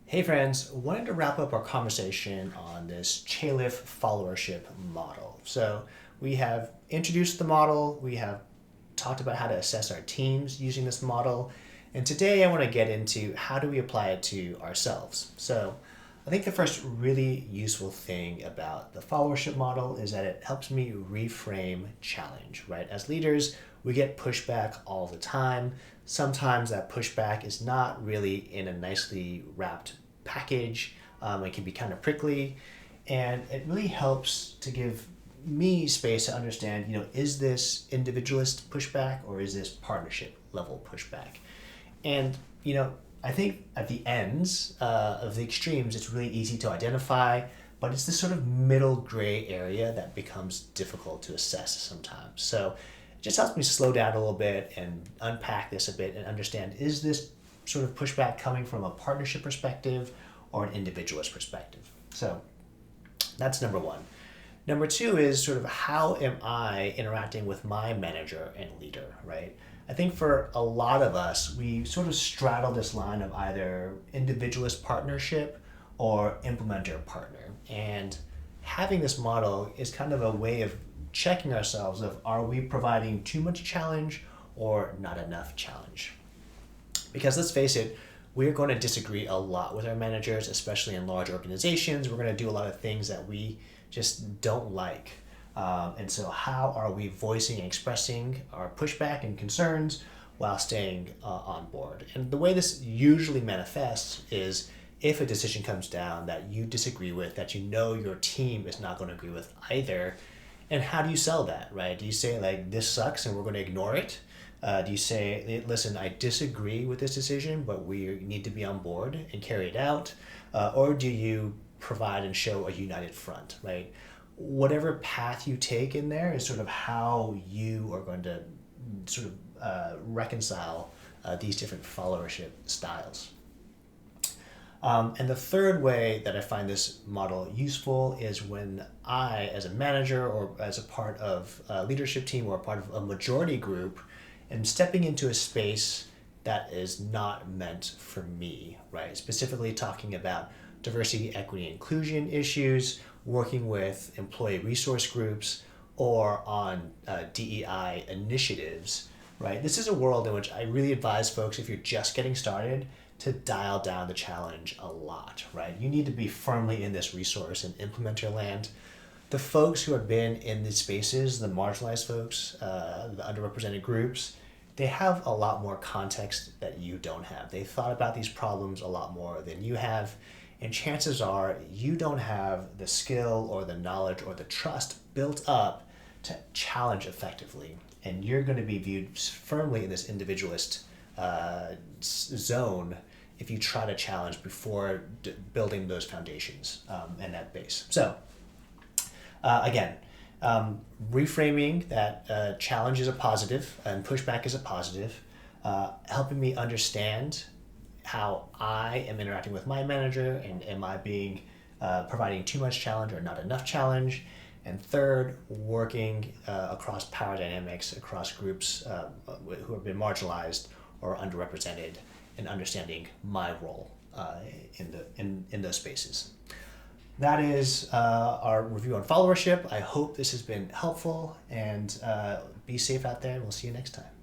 Hey friends, wanted to wrap up our conversation on this Chalif followership model. So we have introduced the model, we have talked about how to assess our teams using this model, and today I want to get into how do we apply it to ourselves. So I think the first really useful thing about the followership model is that it helps me reframe challenge, right? As leaders, we get pushback all the time. Sometimes that pushback is not really in a nicely wrapped package. It can be kind of prickly, and it really helps to give me space to understand, is this individualist pushback or is this partnership level pushback? And, I think at the ends of the extremes, it's really easy to identify, but it's this sort of middle gray area that becomes difficult to assess sometimes. So it just helps me slow down a little bit and unpack this a bit and understand, is this sort of pushback coming from a partnership perspective or an individualist perspective? So that's number one. Number two is sort of how am I interacting with my manager and leader, right? I think for a lot of us, we sort of straddle this line of either individualist partnership or implementer partner. And having this model is kind of a way of checking ourselves of, are we providing too much challenge or not enough challenge? Because let's face it, we're going to disagree a lot with our managers, especially in large organizations. We're going to do a lot of things that we just don't like. And so how are we voicing and expressing our pushback and concerns while staying on board? And the way this usually manifests is if a decision comes down that you disagree with, that your team is not going to agree with either, and how do you sell that, right? Do you say like, this sucks and we're going to ignore it? Do you say, listen, I disagree with this decision, but we need to be on board and carry it out? Or do you provide and show a united front, right? Whatever path you take in there is sort of how you are going to sort of reconcile these different followership styles. And the third way that I find this model useful is when I, as a manager or as a part of a leadership team or a part of a majority group, am stepping into a space that is not meant for me, right? Specifically talking about diversity, equity, inclusion issues, working with employee resource groups, or on DEI initiatives, right? This is a world in which I really advise folks, if you're just getting started, to dial down the challenge a lot, right? You need to be firmly in this resource and implementer land. The folks who have been in these spaces, the marginalized folks, the underrepresented groups, they have a lot more context that you don't have. They've thought about these problems a lot more than you have, and chances are you don't have the skill or the knowledge or the trust built up to challenge effectively. And you're going to be viewed firmly in this individualist zone if you try to challenge before building those foundations and that base. So again, reframing that challenge is a positive and pushback is a positive, helping me understand how I am interacting with my manager and am I being providing too much challenge or not enough challenge. And third, working across power dynamics, across groups who have been marginalized or underrepresented, and understanding my role in those spaces. That is our review on followership. I hope this has been helpful, and be safe out there, and we'll see you next time.